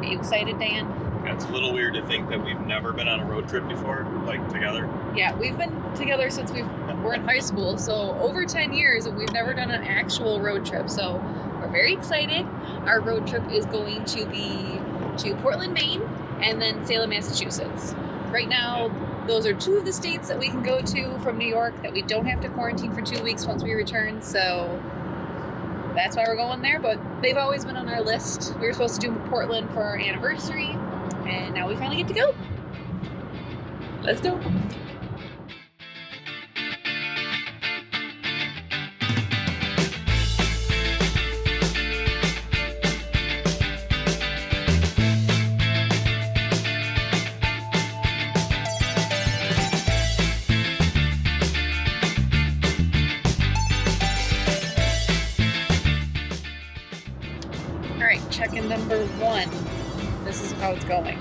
Are you excited, Dan? Yeah, it's a little weird to think that we've never been on a road trip before, like together. Yeah, we've been together since we're in high school, so over 10 years, and we've never done an actual road trip. So we're very excited. Our road trip is going to be to Portland, Maine, and then Salem, Massachusetts. Right now, those are two of the states that we can go to from New York that we don't have to quarantine for 2 weeks once we return. So that's why we're going there. But they've always been on our list. We were supposed to do Portland for our anniversary, and now we finally get to go. Let's go. Check-in number 1. This is how it's going.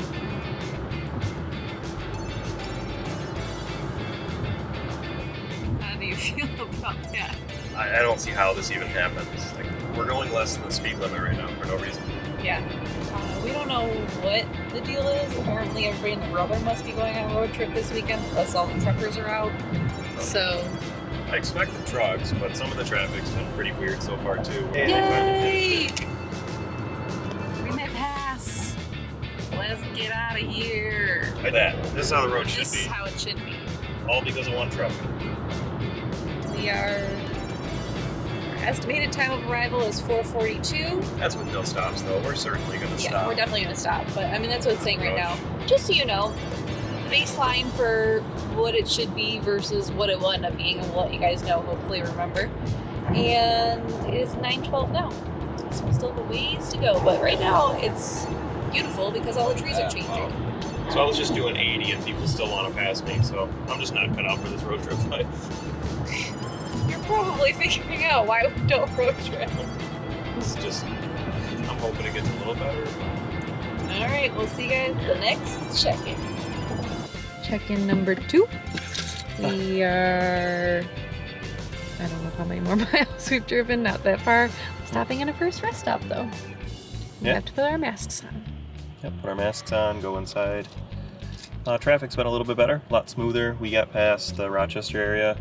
How do you feel about that? I don't see how this even happens. Like, we're going less than the speed limit right now for no reason. Yeah. We don't know what the deal is. Apparently everybody and their brother must be going on a road trip this weekend, plus all the truckers are out. So I expect the trucks, but some of the traffic's been pretty weird so far too. Yay! Let's get out of here. Like that. This is how the road should be. This is how it should be. All because of one truck. Our estimated time of arrival is 4:42. That's with no stops though. We're certainly going to stop. Yeah, we're definitely going to stop. But I mean, that's what it's saying right now. Just so you know, the baseline for what it should be versus what it will end up being, and we'll let you guys know, hopefully remember. And it is 9:12 now. So still a ways to go. But right now, it's beautiful because all the trees are changing. So I was just doing 80 and people still want to pass me, so I'm just not cut out for this road trip life. You're probably figuring out why we don't road trip. It's just, I'm hoping it gets a little better. Alright, we'll see you guys at the next check-in. Check-in number 2. We are, I don't know how many more miles we've driven, not that far. Stopping in a first rest stop though. We have to put our masks on. Yep, put our masks on, go inside. Traffic's been a little bit better, a lot smoother. We got past the Rochester area,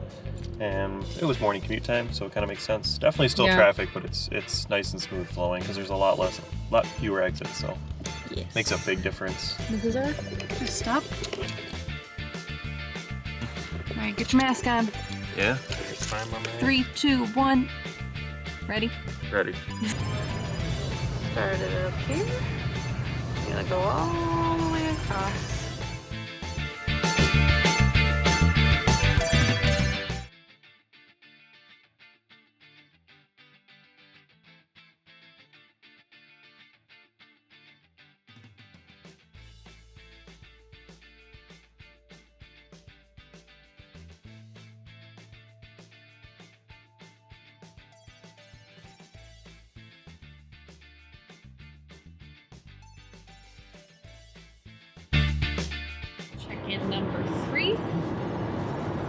and it was morning commute time, so it kind of makes sense. Definitely still traffic, but it's nice and smooth flowing because there's a lot fewer exits, so makes a big difference. This is our first stop. All right, get your mask on. Yeah, it's fine, my man. 3, 2, 1. Ready? Ready. Start it up here. You're gonna go all the way across. In number 3.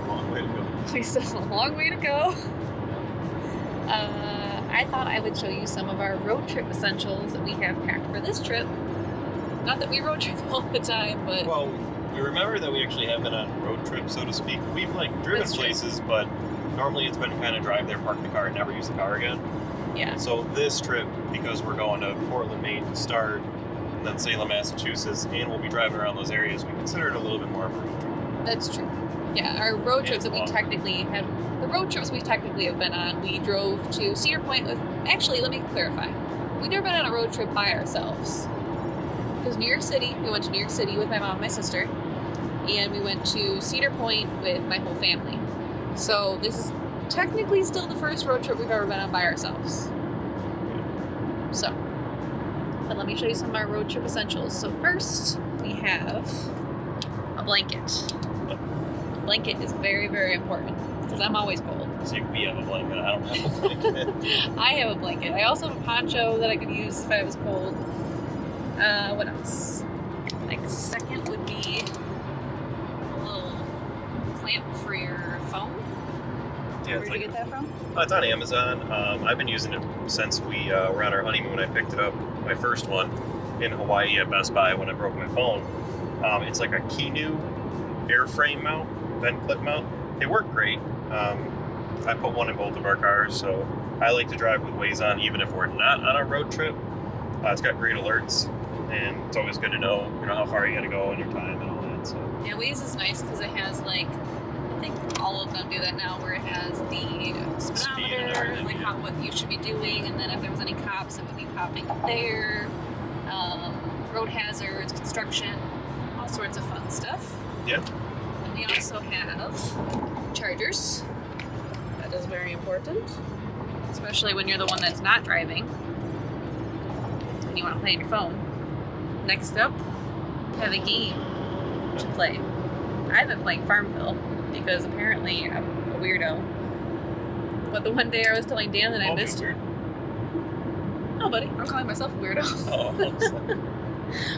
Long way to go. We still have a long way to go. I thought I would show you some of our road trip essentials that we have packed for this trip. Not that we road trip all the time, but... Well, we remember that we actually have been on a road trip, so to speak. We've, driven places, but normally it's been kind of drive there, park the car, and never use the car again. Yeah. So this trip, because we're going to Portland, Maine to start, and then Salem, Massachusetts, and we'll be driving around those areas, we consider it a little bit more of a road trip. That's true. Yeah, our road trips that we technically have, the road trips we technically have been on, we drove to Cedar Point with, actually, let me clarify. We've never been on a road trip by ourselves. Because New York City, we went to New York City with my mom and my sister, and we went to Cedar Point with my whole family. So this is technically still the first road trip we've ever been on by ourselves. So. But let me show you some of our road trip essentials. So first, we have a blanket. A blanket is very, very important because I'm always cold. So we have a blanket. I don't have a blanket. I have a blanket. I also have a poncho that I could use if I was cold. What else? Second would be a little clamp for your phone. Yeah, where'd you get that from? It's on Amazon. I've been using it since we were on our honeymoon. I picked it up, my first one, in Hawaii at Best Buy when I broke my phone. It's like a Kinu airframe mount, vent clip mount. They work great. I put one in both of our cars, so I like to drive with Waze on even if we're not on a road trip. It's got great alerts, and it's always good to know, how far you got to go and your time and all that. So yeah, Waze is nice because it has like, I think all of them do that now, where it has the speedometer, like what you should be doing, and then if there was any cops, it would be popping up there. Road hazards, construction, all sorts of fun stuff. Yeah. And we also have chargers. That is very important, especially when you're the one that's not driving and you want to play on your phone. Next up, have a game to play. I've been playing Farmville because apparently I'm a weirdo. But the one day I was telling Dan that I missed. Weird. Oh, buddy, I'm calling myself a weirdo. Oh,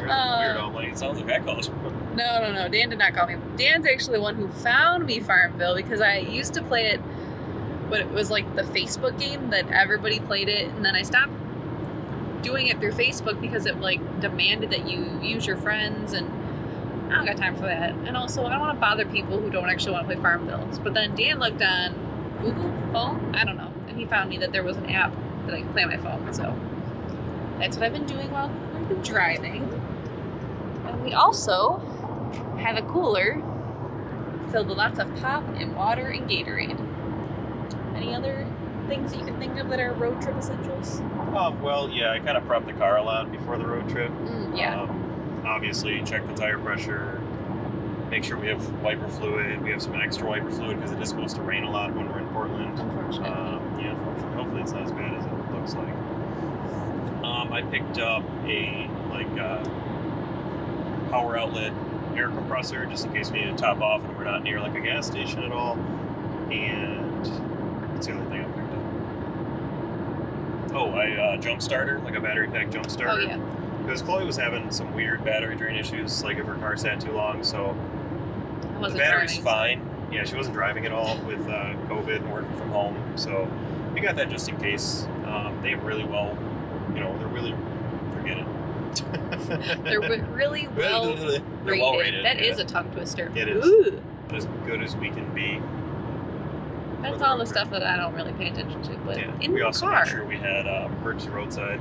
weirdo. Like, it sounds like I called you. No. Dan did not call me. Dan's actually the one who found me Farmville because I used to play it, but it was like the Facebook game that everybody played it, and then I stopped doing it through Facebook because it like demanded that you use your friends, and I don't got time for that. And also, I don't want to bother people who don't actually want to play Farmville. But then Dan looked on Google phone, I don't know, and he found me that there was an app that I could play on my phone. So that's what I've been doing while I've been driving. And we also have a cooler filled with lots of pop and water and Gatorade. Any other things that you can think of that are road trip essentials? Well, yeah, I kind of prep the car a lot before the road trip. Yeah. Obviously, check the tire pressure, make sure we have wiper fluid. We have some extra wiper fluid because it is supposed to rain a lot when we're in Portland. Unfortunately. Unfortunately. Hopefully it's not as bad as it looks like. I picked up a power outlet air compressor just in case we need to top off and we're not near like a gas station at all. And that's the only thing I picked up. Oh, a jump starter, like a battery pack jump starter. Oh, yeah. Because Chloe was having some weird battery drain issues, like if her car sat too long, so the battery's fine. Yeah, she wasn't driving at all with COVID and working from home, so we got that just in case. They have really well, they're really, forget it. They're really well rated. They're well rated. That is a tongue twister. It is. Ooh. As good as we can be. That's all the stuff that I don't really pay attention to, but in we the also car. made sure we had emergency roadside.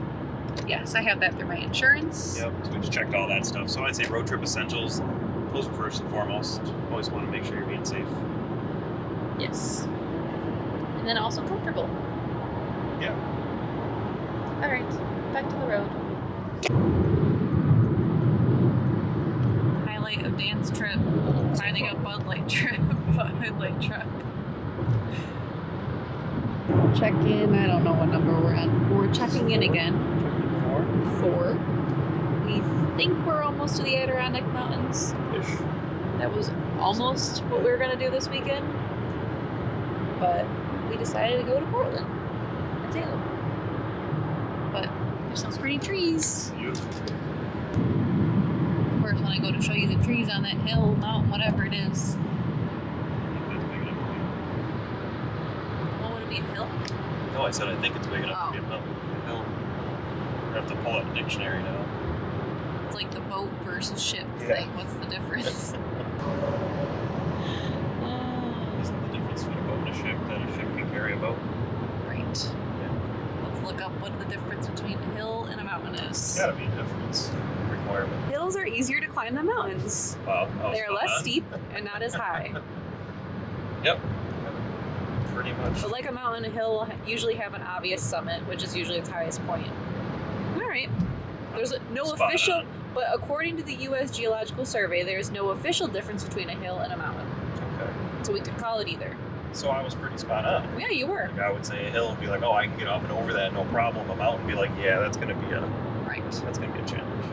Yes, I have that through my insurance. Yep, so we just checked all that stuff. So I'd say road trip essentials, those are first and foremost. Always want to make sure you're being safe. Yes. And then also comfortable. Yeah. All right, back to the road. Highlight of Dan's trip, finding a Bud Light truck. Check in, I don't know what number we're on. We're checking in again. 4. We think we're almost to the Adirondack Mountains. Ish. That was almost what we were going to do this weekend. But we decided to go to Portland. That's it. But there's some pretty trees. Beautiful. Of course, when I go to show you the trees on that hill, mountain, whatever it is. What would it be, a hill? No, I said I think it's big enough to be a mountain. A hill. I have to pull out a dictionary now. It's like the boat versus ship thing. What's the difference? Isn't the difference between a boat and a ship that a ship can carry a boat? Right. Let's look up what the difference between a hill and a mountain is. There's gotta be a difference. Requirement. Hills are easier to climb than mountains. Wow. They are less steep and not as high. Yep. Pretty much. But like a mountain, a hill will usually have an obvious summit, which is usually its highest point. All right. There's no official, but according to the U.S. Geological Survey, there is no official difference between a hill and a mountain. Okay. So we could call it either. So I was pretty spot on. Yeah, you were. Like I would say a hill would be like, oh, I can get up and over that, no problem. A mountain would be like, yeah, that's gonna be a challenge.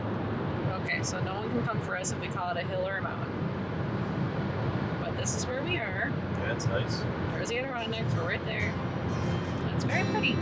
Okay, so no one can come for us if we call it a hill or a mountain. But this is where we are. Yeah, it's nice. There's the Adirondacks. We're right there. And it's very pretty.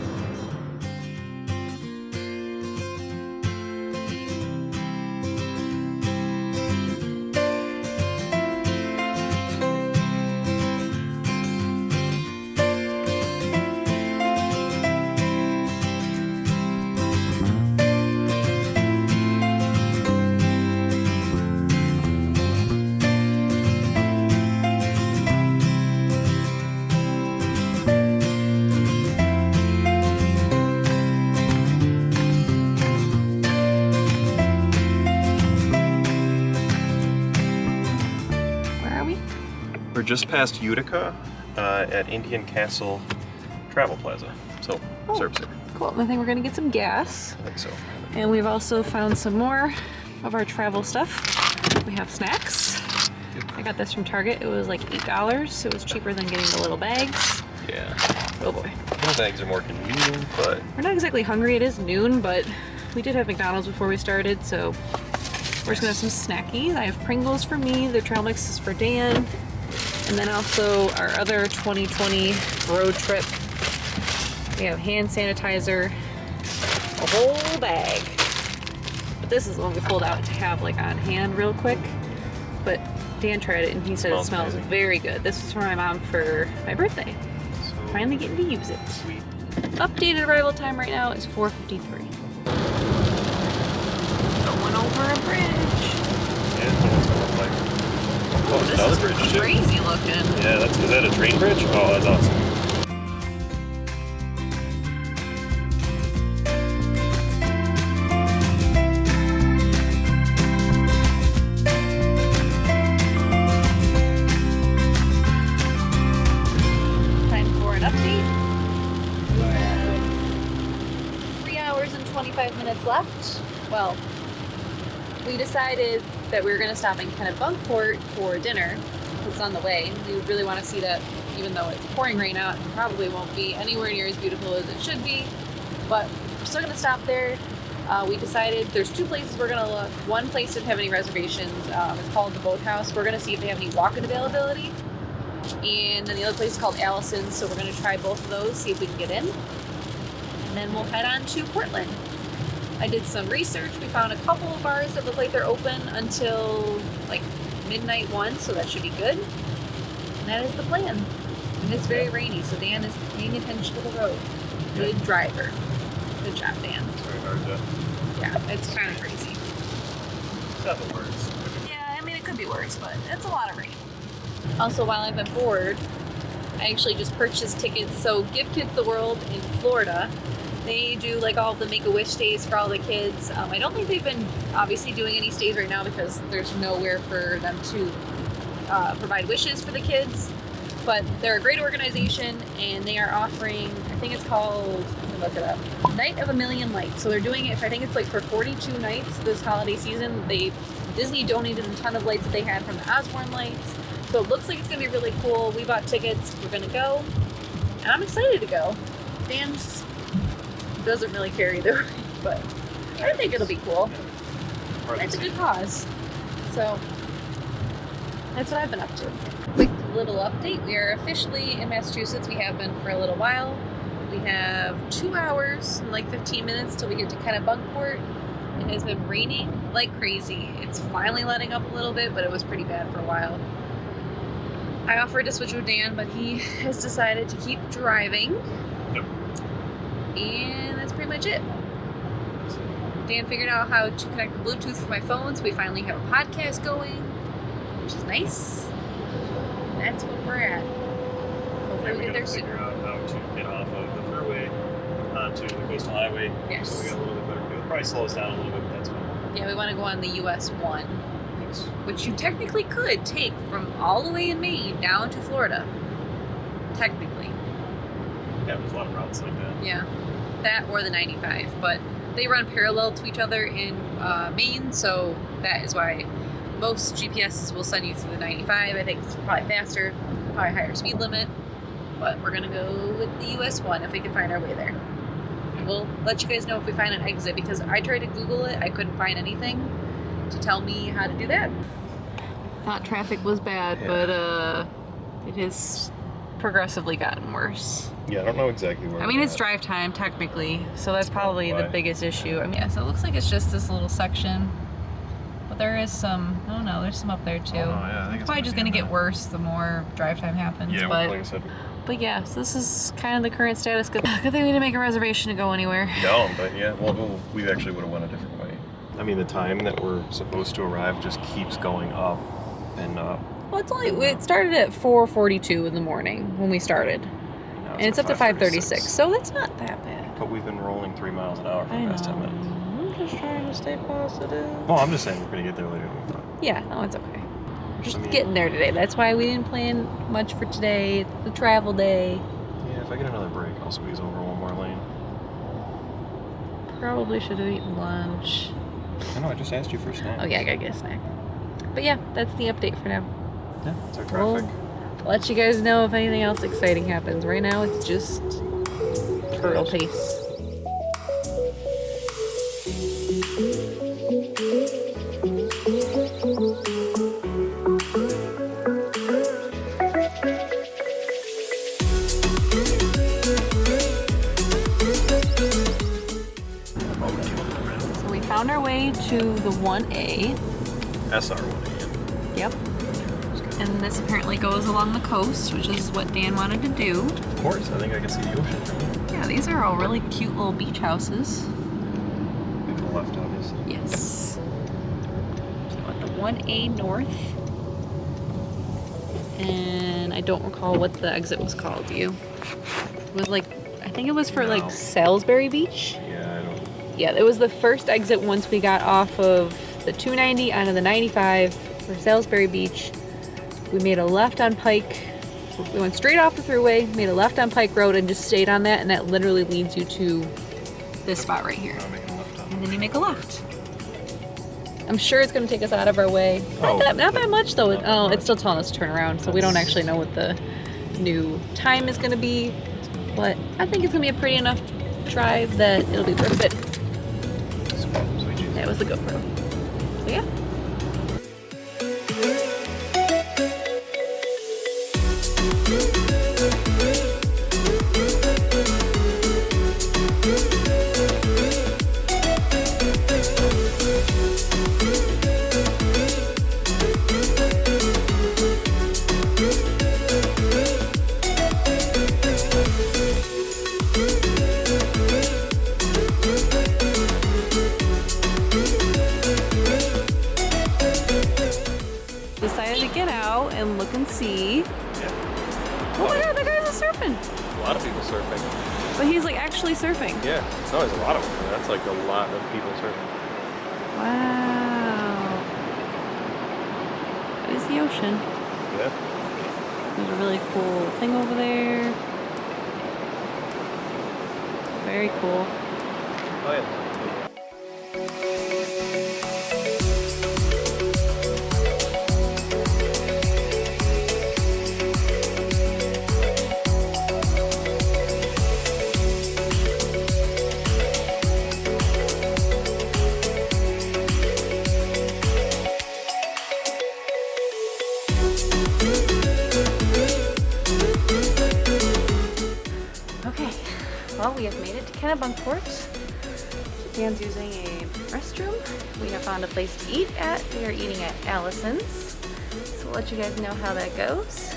just past Utica at Indian Castle Travel Plaza. So, service area. Cool. I think we're gonna get some gas. I think so. And we've also found some more of our travel stuff. We have snacks. I got this from Target. It was like $8. It was cheaper than getting the little bags. Yeah. Oh boy. Little bags are more convenient, but... We're not exactly hungry. It is noon, but we did have McDonald's before we started, so we're just gonna have some snackies. I have Pringles for me. The trail mix is for Dan. And then also our other 2020 road trip. We have hand sanitizer, a whole bag. But this is the one we pulled out to have like on hand real quick. But Dan tried it and he said it smells amazing. very good. This is for my mom for my birthday. So Finally getting to use it. sweet. Updated arrival time right now is 4:53. Going over a bridge. Yeah, that's what it's gonna look like. Oh, This another is bridge too. crazy looking. Yeah, is that a train bridge? Oh, that's awesome. Time for an update. We have 3 hours and 25 minutes left. Well, we decided that we were going to stop in Kennebunkport for dinner. It's on the way. We would really want to see that, even though it's pouring rain out, it probably won't be anywhere near as beautiful as it should be. But we're still going to stop there. We decided there's 2 places we're going to look. One place didn't have any reservations. It's called the Boathouse. We're going to see if they have any walk-in availability. And then the other place is called Allison's, so we're going to try both of those, see if we can get in. And then we'll head on to Portland. I did some research. We found a couple of bars that look like they're open until like midnight 1, so that should be good. And that is the plan. And it's very rainy, so Dan is paying attention to the road. Good driver. Good job, Dan. It's very hard to... Yeah, it's kind of crazy. It's not the worst. Yeah, I mean, it could be worse, but it's a lot of rain. Also, while I've been bored, I actually just purchased tickets. So Give Kids the World in Florida, they do like all the Make-A-Wish stays for all the kids. I don't think they've been obviously doing any stays right now because there's nowhere for them to provide wishes for the kids. But they're a great organization and they are offering, I think it's called, let me look it up, Night of a Million Lights. So they're doing it, I think it's like for 42 nights this holiday season. Disney donated a ton of lights that they had from the Osborne lights. So it looks like it's going to be really cool. We bought tickets. We're going to go. And I'm excited to go. Dan's doesn't really care either way, but I think it'll be cool. It's a good cause. So that's what I've been up to. Quick little update. We are officially in Massachusetts. We have been for a little while. We have 2 hours and like 15 minutes till we get to Kennebunkport. It has been raining like crazy. It's finally letting up a little bit, but it was pretty bad for a while. I offered to switch with Dan, but he has decided to keep driving. Yep. And that's pretty much it. Dan figured out how to connect the Bluetooth for my phone, so we finally have a podcast going, which is nice. And that's what we're at. Hopefully we'll get there soon. Figure out how to get off of the freeway onto the coastal highway. Yes. So we got a little bit better fuel. Probably slow us down a little bit, but that's fine. Yeah, we want to go on the US 1. Yes. Which you technically could take from all the way in Maine down to Florida. Technically. Yeah, there's a lot of routes like that. Yeah. That or the 95. But they run parallel to each other in Maine, so that is why most GPSs will send you through the 95. I think it's probably faster, probably higher speed limit. But we're going to go with the US 1 if we can find our way there. We'll let you guys know if we find an exit, because I tried to Google it. I couldn't find anything to tell me how to do that. Thought traffic was bad, Yeah. but it has progressively gotten worse. Yeah, I don't know exactly where. I mean, it's drive time technically, so that's probably the biggest issue. I mean, yeah, so it looks like it's just this little section, but there is some, I don't know, there's some up there too. Oh, yeah, I think It's probably just gonna get worse the more drive time happens. Yeah, but, like I said. But yeah, so this is kind of the current status. Good thing we didn't make a reservation to go anywhere. No, but yeah, well, we actually would have went a different way. I mean, the time that we're supposed to arrive just keeps going up and up. Well, it started at 4:42 in the morning when we started, Now and it's up to 5:36, so that's not that bad. But we've been rolling 3 miles an hour for the past 10 minutes. I'm just trying to stay positive. Well, I'm just saying we're gonna get there later than we thought. Yeah, no, it's okay. just getting there today. That's why we didn't plan much for today. It's the travel day. Yeah, if I get another break, I'll squeeze over one more lane. Probably should have eaten lunch. I know, I just asked you for a snack. Oh yeah, I gotta get a snack. But yeah, that's the update for now. Yeah, it's our traffic. We'll let you guys know if anything else exciting happens. Right now, it's just turtle pace. So we found our way to the 1A. SR1A. Yep. And this apparently goes along the coast, which is what Dan wanted to do. Of course, I think I can see the ocean from here. Yeah, these are all really cute little beach houses. To the left, obviously. Yes. So at the 1A North. And I don't recall what the exit was called, do you? It was like, I think it was for like Salisbury Beach. Yeah, I don't. Yeah, it was the first exit once we got off of the 290 onto the 95 for Salisbury Beach. We made a left on Pike. We went straight off the thruway, made a left on Pike Road, and just stayed on that, and that literally leads you to this spot right here. And then you make a left. I'm sure it's going to take us out of our way. Not that much, though. It's still telling us to turn around, so we don't actually know what the new time is going to be. But I think it's going to be a pretty enough drive that it'll be worth it. That was the GoPro. So yeah. Decided to get out and look and see. Yeah. Oh my god, that guy's surfing. A lot of people surfing. But he's like actually surfing. Yeah. No, there's a lot of them. That's like a lot of people surfing. Wow. That is the ocean. Yeah. There's a really cool thing over there. Very cool. Oh yeah. Okay, well, we have made it to Kennebunkport. Dan's using a restroom. We have found a place to eat at. We are eating at Allison's. So we'll let you guys know how that goes.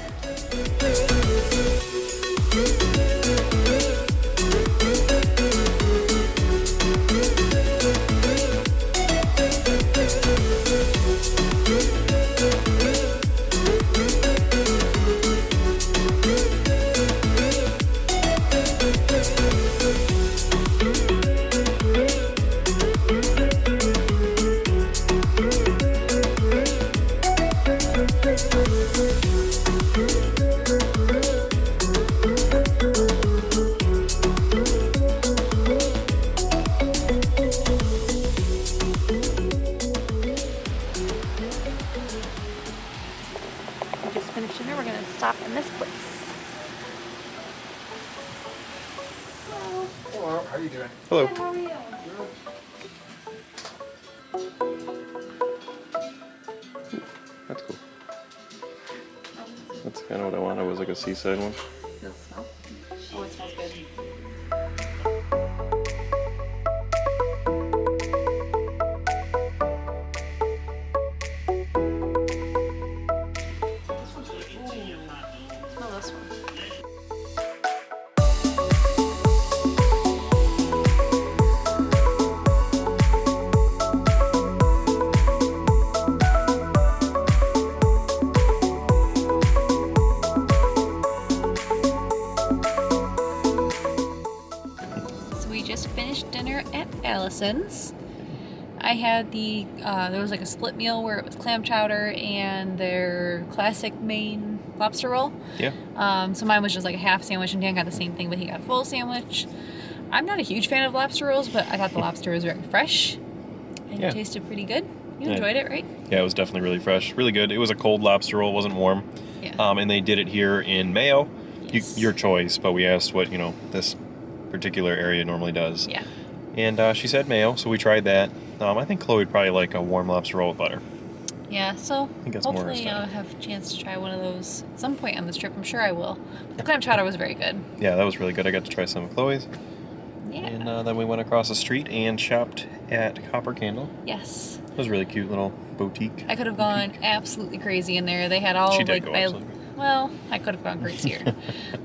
We just finished dinner. We're gonna stop in this place. Hello, how are you doing? Hello. How are you? That's cool. That's kind of what I wanted. Was like a seaside one. Does it smell? Oh, it smells good. Smell this one. So we just finished dinner at Allison's. I had the, there was like a split meal where it was clam chowder and their classic Maine lobster roll. Yeah. So mine was just like a half sandwich, and Dan got the same thing, but he got a full sandwich. I'm not a huge fan of lobster rolls, but I thought the lobster was very fresh and it tasted pretty good. You enjoyed it, right? Yeah, it was definitely really fresh, really good. It was a cold lobster roll, wasn't warm. Yeah. And they did it here in mayo. Yes. Your choice, but we asked what, this particular area normally does. Yeah. And she said mayo, so we tried that. I think Chloe would probably like a warm lobster roll with butter. Yeah, so I think that's more hopefully I'll have a chance to try one of those at some point on this trip. I'm sure I will. The clam chowder was very good. Yeah, that was really good. I got to try some of Chloe's. Yeah. And then we went across the street and shopped at Copper Candle. Yes. It was a really cute little boutique. I could have gone absolutely crazy in there. They had all She did like go absolutely. well, I could have gone crazier.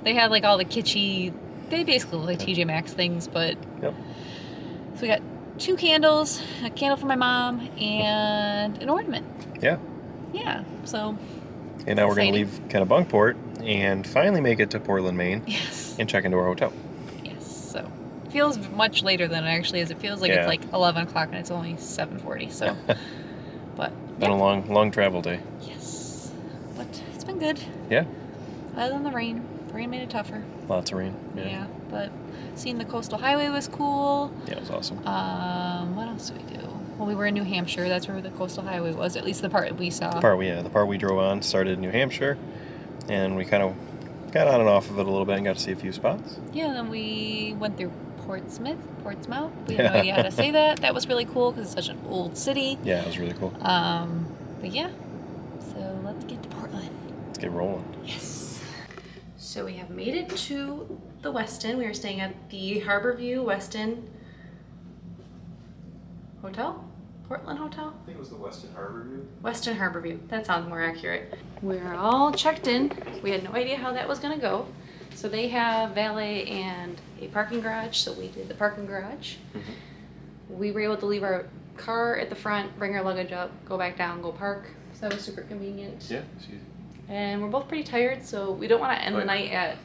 They had like all the kitschy, they basically look like TJ Maxx things, but Yep. So we got 2 candles, a candle for my mom, and an ornament. Yeah. Yeah. So And now we're going to leave Kennebunkport and finally make it to Portland, Maine. yes. And check into our hotel. Yes. So it feels much later than it actually is. It feels like it's like 11 o'clock and it's only 7:40. So but Been a long travel day. yes. But it's been good. Yeah. Other than the rain. The rain made it tougher. Lots of rain. Yeah. But seeing the coastal highway was cool. Yeah, it was awesome. What else did we do? Well, we were in New Hampshire. That's where the coastal highway was, at least the part we saw. The part we drove on started in New Hampshire, and we kind of got on and off of it a little bit and got to see a few spots. Yeah, then we went through Portsmouth. We had no idea how to say that. That was really cool because it's such an old city. Yeah, it was really cool. But yeah, so let's get to Portland. Let's get rolling. Yes. So we have made it to the Westin. We were staying at the Harborview Westin Hotel? Portland Hotel? I think it was the Westin Harborview. Westin Harborview. That sounds more accurate. We're all checked in. We had no idea how that was gonna go. So they have valet and a parking garage, so we did the parking garage. Mm-hmm. We were able to leave our car at the front, bring our luggage up, go back down, go park. So that was super convenient. Yeah, it's easy. And we're both pretty tired, so we don't want to end the night at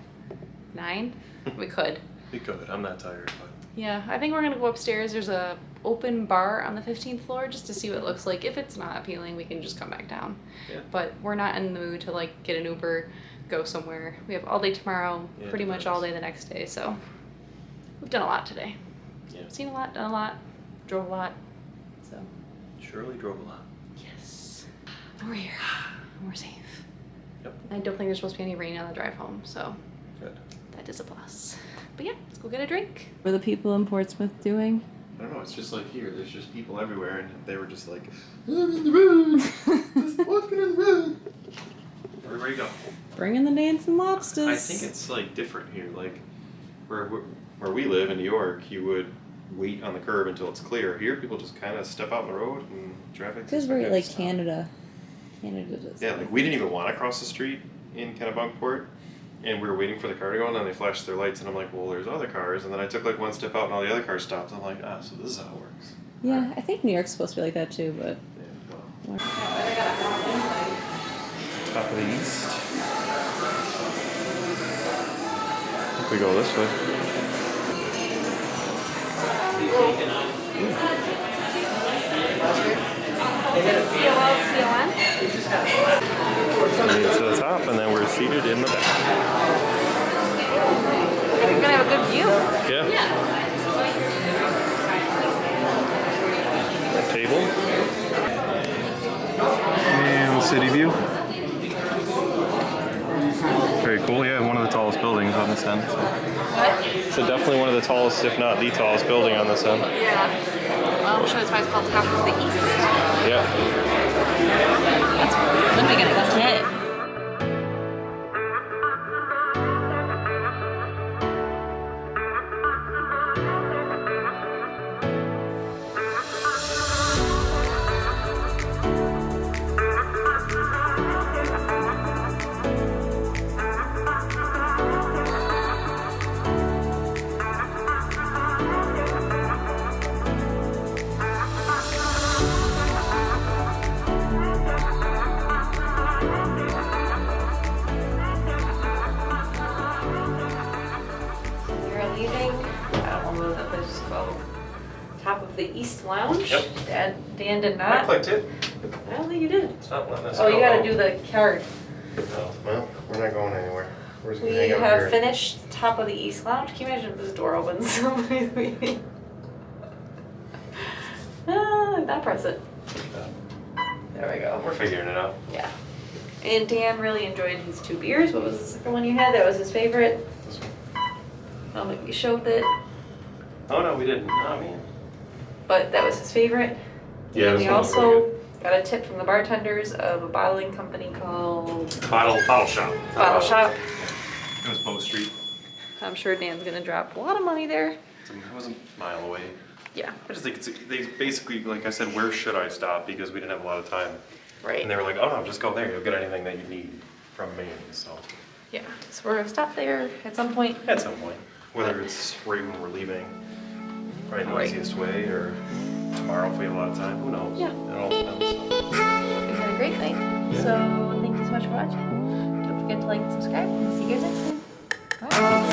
9. We could. We could. I'm not tired, but... Yeah, I think we're gonna go upstairs. There's a open bar on the 15th floor just to see what it looks like. If it's not appealing, we can just come back down. Yeah. But we're not in the mood to like get an Uber, go somewhere. We have all day tomorrow, pretty much all day the next day. So we've done a lot today. Yeah. Seen a lot, done a lot, drove a lot. So Surely drove a lot. yes, we're here. We're safe. Yep. I don't think there's supposed to be any rain on the drive home, so Good. that is a plus. But yeah, let's go get a drink. What are the people in Portsmouth doing? I don't know, it's just like here, there's just people everywhere, and they were just like, I'm in the road! Just walking in the road! Everybody go. Bringing the dancing lobsters. I think it's like different here, like where we live in New York, you would wait on the curb until it's clear. Here, people just kind of step out in the road and traffic. It feels very like Canada. Canada does. Yeah, like we didn't even want to cross the street in Kennebunkport, and we were waiting for the car to go, and then they flashed their lights, and I'm like, well, there's other cars, and then I took like one step out, and all the other cars stopped. I'm like, so this is how it works. Yeah, I think New York's supposed to be like that too, but. Yeah, well. Top of the East. I think we go this way. So we get to the top, and then we're seated in the back. We're gonna have a good view. Yeah. Table. And city view. Very cool. Yeah, one of the tallest buildings on this end. So definitely one of the tallest, if not the tallest building on this end. Yeah. Well, I'm sure that's why it's called Top of the East. Yeah. When are we gonna go hit? Dan did I not. clicked it. I don't think you did. It's not letting us Oh, go. you gotta do the card. Oh, well, we're not going anywhere. We're just We gonna hang out have here. finished top of the East Lounge. Can you imagine if this door opens? Somebody's leaving. Not press it. There we go. We're figuring it out. Yeah. And Dan really enjoyed his 2 beers. What was the second one you had? That was his favorite. This one. We showed it, Oh no, we didn't. I mean, but that was his favorite. yeah. And This we one was also really got a tip from the bartenders of a bottling company called good. Bottle shop. Bottle Shop. It was Bow Street. I'm sure Dan's gonna drop a lot of money there. It was a mile away. Yeah. I just think they basically, like I said, where should I stop? Because we didn't have a lot of time. Right. And they were like, oh no, just go there. You'll get anything that you need from Maine. So Yeah. So we're gonna stop there at some point. at some point, whether it's right when we're leaving, probably the Right. easiest way, or tomorrow if we have a lot of time. Who knows? Yeah. It all depends. We had a great night. So thank you so much for watching. Don't forget to like and subscribe. We'll see you guys next time. Bye.